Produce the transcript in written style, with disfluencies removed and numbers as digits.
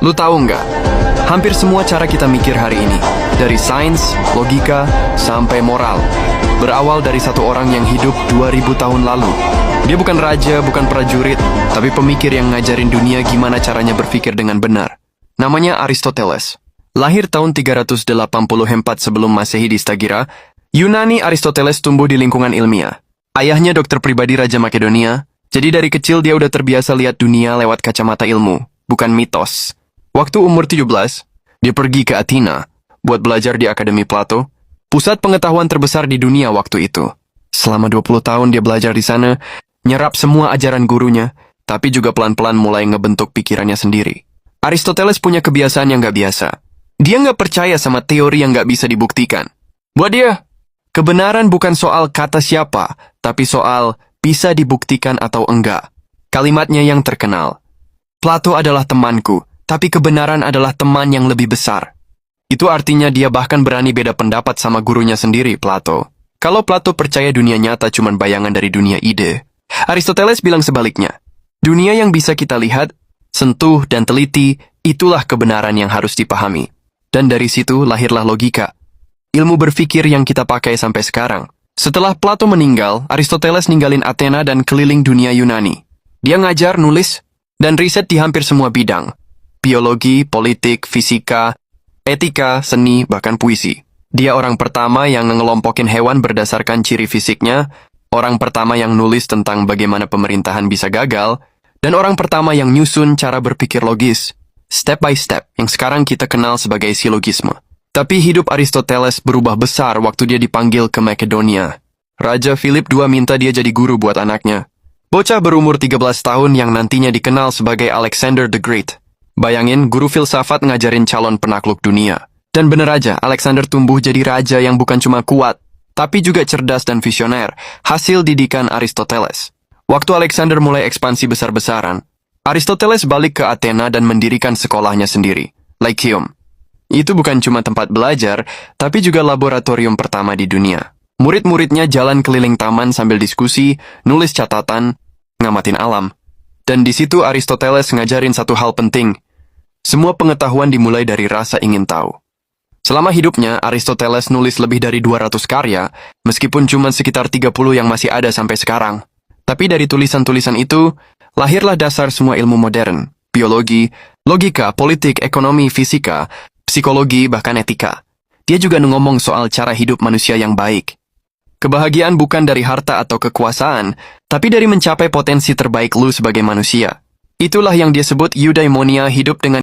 Lu tahu nggak? Hampir semua cara kita mikir hari ini, dari sains, logika, sampai moral, berawal dari satu orang yang hidup 2000 tahun lalu. Dia bukan raja, bukan prajurit, tapi pemikir yang ngajarin dunia gimana caranya berpikir dengan benar. Namanya Aristoteles. Lahir tahun 384 sebelum Masehi di Stagira, Yunani. Aristoteles tumbuh di lingkungan ilmiah. Ayahnya dokter pribadi Raja Makedonia, jadi dari kecil dia udah terbiasa lihat dunia lewat kacamata ilmu, bukan mitos. Waktu umur 17, dia pergi ke Athena buat belajar di Akademi Plato, pusat pengetahuan terbesar di dunia waktu itu. Selama 20 tahun dia belajar di sana, nyerap semua ajaran gurunya, tapi juga pelan-pelan mulai ngebentuk pikirannya sendiri. Aristoteles punya kebiasaan yang gak biasa. Dia gak percaya sama teori yang gak bisa dibuktikan. Buat dia, kebenaran bukan soal kata siapa, tapi soal bisa dibuktikan atau enggak. Kalimatnya yang terkenal, Plato adalah temanku, tapi kebenaran adalah teman yang lebih besar. Itu artinya dia bahkan berani beda pendapat sama gurunya sendiri, Plato. Kalau Plato percaya dunia nyata cuma bayangan dari dunia ide, Aristoteles bilang sebaliknya. Dunia yang bisa kita lihat, sentuh, dan teliti, itulah kebenaran yang harus dipahami. Dan dari situ lahirlah logika. Ilmu berpikir yang kita pakai sampai sekarang. Setelah Plato meninggal, Aristoteles ninggalin Athena dan keliling dunia Yunani. Dia ngajar, nulis, dan riset di hampir semua bidang. Biologi, politik, fisika, etika, seni, bahkan puisi. Dia orang pertama yang ngelompokin hewan berdasarkan ciri fisiknya, orang pertama yang nulis tentang bagaimana pemerintahan bisa gagal, dan orang pertama yang nyusun cara berpikir logis, step by step, yang sekarang kita kenal sebagai silogisme. Tapi hidup Aristoteles berubah besar waktu dia dipanggil ke Makedonia. Raja Philip II minta dia jadi guru buat anaknya. Bocah berumur 13 tahun yang nantinya dikenal sebagai Alexander the Great. Bayangin, guru filsafat ngajarin calon penakluk dunia. Dan bener aja, Alexander tumbuh jadi raja yang bukan cuma kuat, tapi juga cerdas dan visioner, hasil didikan Aristoteles. Waktu Alexander mulai ekspansi besar-besaran, Aristoteles balik ke Athena dan mendirikan sekolahnya sendiri, Lyceum. Itu bukan cuma tempat belajar, tapi juga laboratorium pertama di dunia. Murid-muridnya jalan keliling taman sambil diskusi, nulis catatan, ngamatin alam. Dan di situ Aristoteles ngajarin satu hal penting. Semua pengetahuan dimulai dari rasa ingin tahu. Selama hidupnya, Aristoteles nulis lebih dari 200 karya, meskipun cuma sekitar 30 yang masih ada sampai sekarang. Tapi dari tulisan-tulisan itu, lahirlah dasar semua ilmu modern, biologi, logika, politik, ekonomi, fisika, psikologi, bahkan etika. Dia juga ngomong soal cara hidup manusia yang baik. Kebahagiaan bukan dari harta atau kekuasaan, tapi dari mencapai potensi terbaik lu sebagai manusia. Itulah yang dia sebut eudaimonia, hidup dengan